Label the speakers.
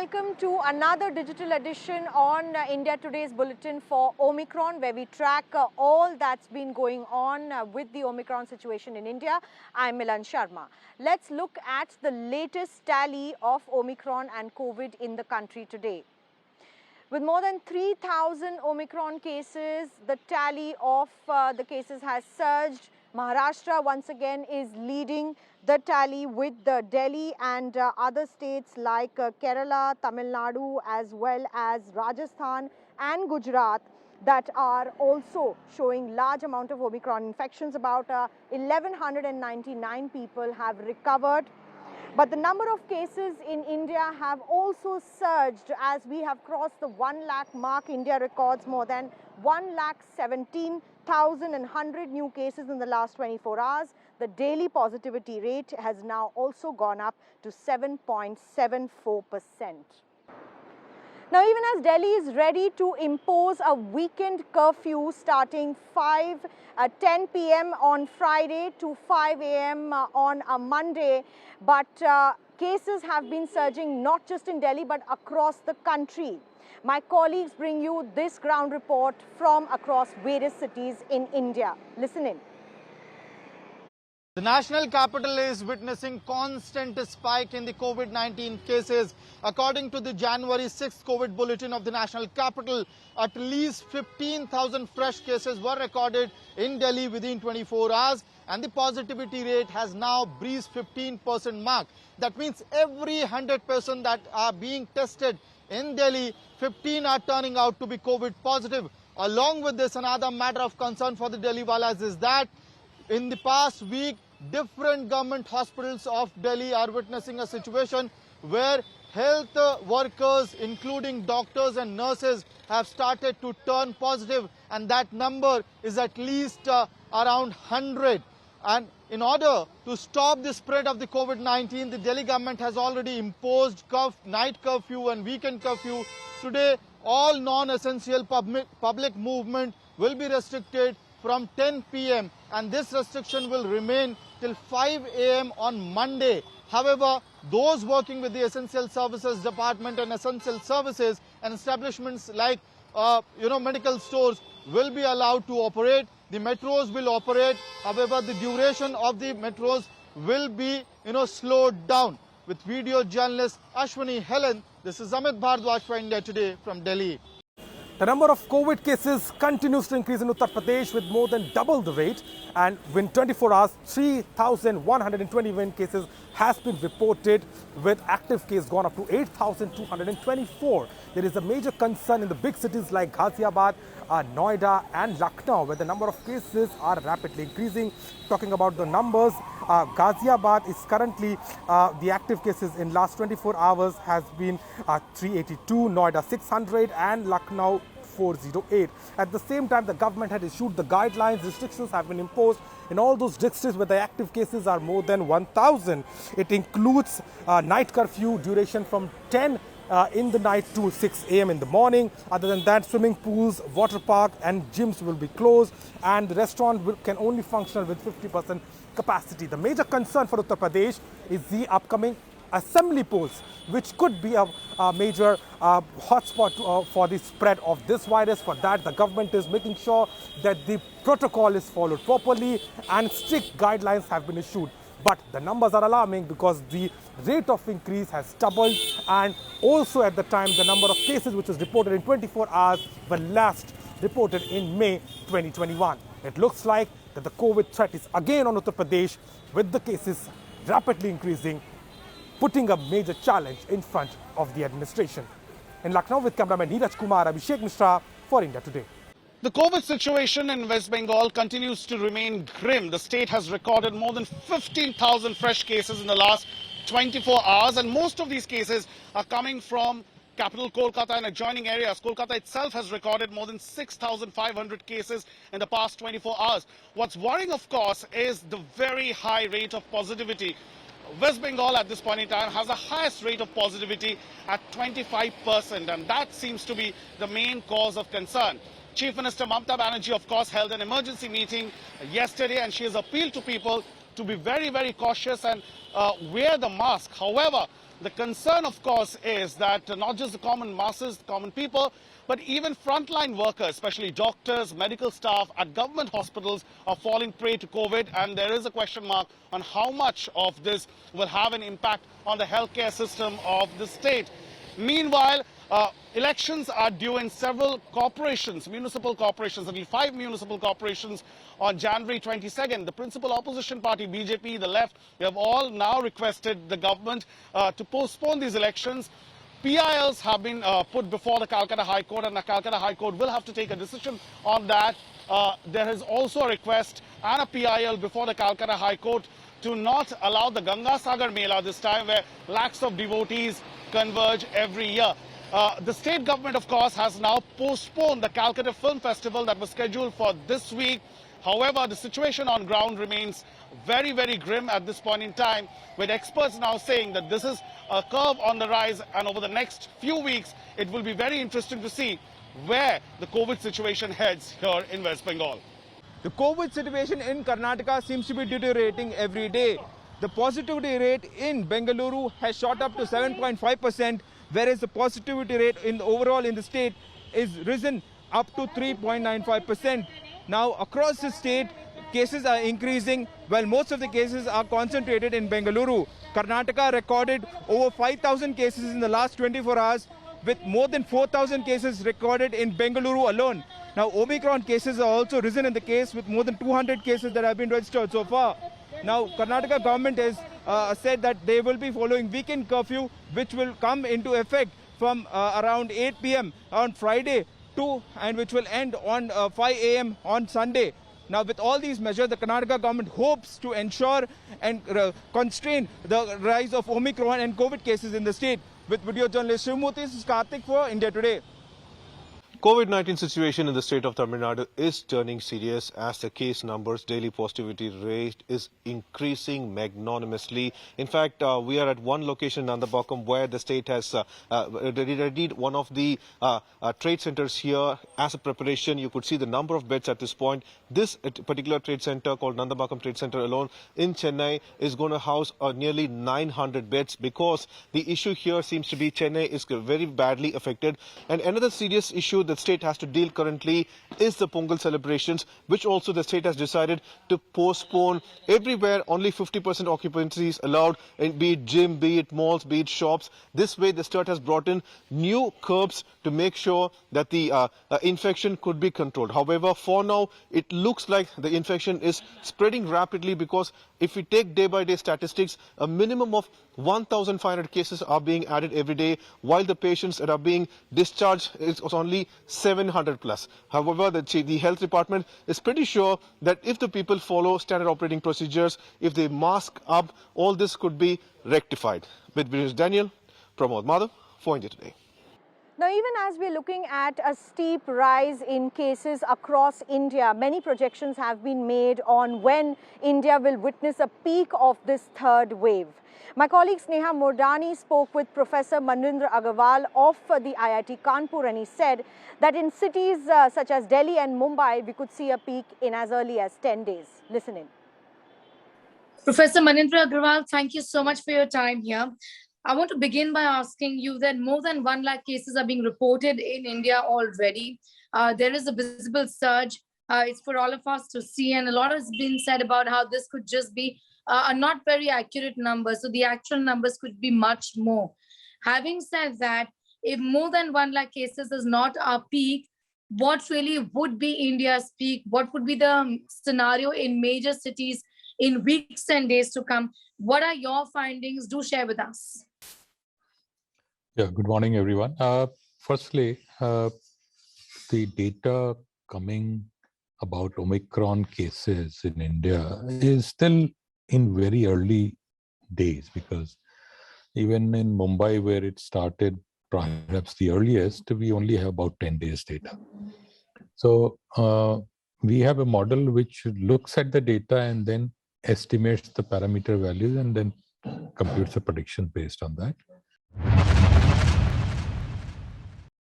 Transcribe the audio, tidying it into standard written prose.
Speaker 1: welcome to another digital edition on India Today's Bulletin for Omicron, where we track all that's been going on with the Omicron situation in India. I'm Milan Sharma. Let's look at the latest tally of Omicron and COVID in the country today. With more than 3,000 Omicron cases, the tally of the cases has surged. Maharashtra once again is leading the tally with Delhi and other states like Kerala, Tamil Nadu, as well as Rajasthan and Gujarat that are also showing large amount of Omicron infections. About 1,199 people have recovered. But the number of cases in India have also surged as we have crossed the 1 lakh mark. India records more than 1,17,100 new cases in the last 24 hours. The daily positivity rate has now also gone up to 7.74%. Now, even as Delhi is ready to impose a weekend curfew starting 10 p.m. on Friday to 5 a.m. on a Monday, but cases have been surging not just in Delhi but across the country. My colleagues bring you this ground report from across various cities in India. Listen in.
Speaker 2: The national capital is witnessing constant spike in the COVID-19 cases. According to the January 6th COVID bulletin of the national capital, at least 15,000 fresh cases were recorded in Delhi within 24 hours, and the positivity rate has now breached 15% mark. That means every 100 persons that are being tested in Delhi, 15 are turning out to be COVID positive. Along with this, another matter of concern for the Delhiwalas is that in the past week, different government hospitals of Delhi are witnessing a situation where health workers, including doctors and nurses, have started to turn positive, and that number is at least around 100. And in order to stop the spread of the COVID-19, the Delhi government has already imposed night curfew and weekend curfew. Today, all non-essential public movement will be restricted from 10 p.m. and this restriction will remain till 5 a.m. on Monday. However, those working with the Essential Services Department and essential services and establishments like medical stores will be allowed to operate. The metros will operate. However, the duration of the metros will be slowed down. With video journalist Ashwini Helen, this is Amit Bhardwaj for India Today from Delhi.
Speaker 3: The number of COVID cases continues to increase in Uttar Pradesh with more than double the rate, and within 24 hours, 3,121 cases has been reported, with active case gone up to 8,224. There is a major concern in the big cities like Ghaziabad, Noida and Lucknow, where the number of cases are rapidly increasing. Talking about the numbers, Ghaziabad is currently the active cases in last 24 hours has been 382, Noida 600 and Lucknow 408. At the same time, the government had issued the guidelines. Restrictions have been imposed in all those districts where the active cases are more than 1,000. It includes night curfew duration from 10 in the night to 6 a.m. in the morning. Other than that, swimming pools, water park and gyms will be closed, and the restaurant can only function with 50% capacity. The major concern for Uttar Pradesh is the upcoming assembly polls, which could be a major hotspot for the spread of this virus. For that, the government is making sure that the protocol is followed properly and strict guidelines have been issued. But the numbers are alarming because the rate of increase has doubled, and also at the time the number of cases which was reported in 24 hours were last reported in May 2021. It looks like that the COVID threat is again on Uttar Pradesh, with the cases rapidly increasing, putting a major challenge in front of the administration. In Lucknow with cameraman Neeraj Kumar, Abhishek Mishra for India Today.
Speaker 4: The COVID situation in West Bengal continues to remain grim. The state has recorded more than 15,000 fresh cases in the last 24 hours, and most of these cases are coming from capital Kolkata and adjoining areas. Kolkata itself has recorded more than 6,500 cases in the past 24 hours. What's worrying, of course, is the very high rate of positivity. West Bengal at this point in time has the highest rate of positivity at 25%, and that seems to be the main cause of concern. Chief Minister Mamata Banerjee, of course, held an emergency meeting yesterday, and she has appealed to people to be very, very cautious and wear the mask. However, the concern, of course, is that not just the common masses, the common people, but even frontline workers, especially doctors, medical staff at government hospitals are falling prey to COVID, and there is a question mark on how much of this will have an impact on the healthcare system of the state. Meanwhile, elections are due in several corporations, municipal corporations, at least 5 municipal corporations on January 22nd. The principal opposition party, BJP, the left, they have all now requested the government to postpone these elections. PILs have been put before the Calcutta High Court, and the Calcutta High Court will have to take a decision on that. There is also a request and a PIL before the Calcutta High Court to not allow the Ganga Sagar Mela this time, where lakhs of devotees converge every year. The state government, of course, has now postponed the Calcutta Film Festival that was scheduled for this week. However, the situation on ground remains very, very grim at this point in time, with experts now saying that this is a curve on the rise, and over the next few weeks, it will be very interesting to see where the COVID situation heads here in West Bengal.
Speaker 5: The COVID situation in Karnataka seems to be deteriorating every day. The positivity rate in Bengaluru has shot up to 7.5%, whereas the positivity rate overall in the state is risen up to 3.95%. Now, across the state, cases are increasing, while most of the cases are concentrated in Bengaluru. Karnataka recorded over 5,000 cases in the last 24 hours, with more than 4,000 cases recorded in Bengaluru alone. Now, Omicron cases are also risen in the case, with more than 200 cases that have been registered so far. Now, Karnataka government has said that they will be following weekend curfew, which will come into effect from around 8 p.m. on Friday and which will end on 5 a.m. on Sunday. Now, with all these measures, the Karnataka government hopes to ensure and constrain the rise of Omicron and COVID cases in the state. With video journalist Shivmurthy, this is Karthik for India Today.
Speaker 6: COVID-19 situation in the state of Tamil Nadu is turning serious as the case numbers, daily positivity rate is increasing magnanimously. In fact, we are at one location, Nandambakam, where the state has readied one of the trade centers here as a preparation. You could see the number of beds at this point. This particular trade center called Nandambakam Trade Center alone in Chennai is going to house nearly 900 beds, because the issue here seems to be Chennai is very badly affected. And another serious issue the state has to deal currently is the Pongal celebrations, which also the state has decided to postpone. Everywhere only 50% occupancy is allowed, be it gym, be it malls, be it shops. This way the state has brought in new curbs to make sure that the infection could be controlled. However, for now it looks like the infection is spreading rapidly, because if we take day-by-day statistics, a minimum of 1,500 cases are being added every day, while the patients that are being discharged is only 700 plus. However, the health department is pretty sure that if the people follow standard operating procedures, if they mask up, all this could be rectified. With Daniel, Pramod Madhav for India Today.
Speaker 1: Now, even as we're looking at a steep rise in cases across India, many projections have been made on when India will witness a peak of this third wave. My colleague Sneha Mordani spoke with Professor Manindra Agarwal of the IIT Kanpur, and he said that in cities such as Delhi and Mumbai, we could see a peak in as early as 10 days. Listen in.
Speaker 7: Professor Manindra Agarwal, thank you so much for your time here. I want to begin by asking you that more than 1 lakh cases are being reported in India already. There is a visible surge. It's for all of us to see, and a lot has been said about how this could just be a not very accurate number. So the actual numbers could be much more. Having said that, if more than 1 lakh cases is not our peak, what really would be India's peak? What would be the scenario in major cities in weeks and days to come? What are your findings? Do share with us.
Speaker 8: Yeah, good morning, everyone. Firstly, the data coming about Omicron cases in India is still in very early days, because even in Mumbai, where it started perhaps the earliest, we only have about 10 days data. So we have a model which looks at the data and then estimates the parameter values and then computes a prediction based on that.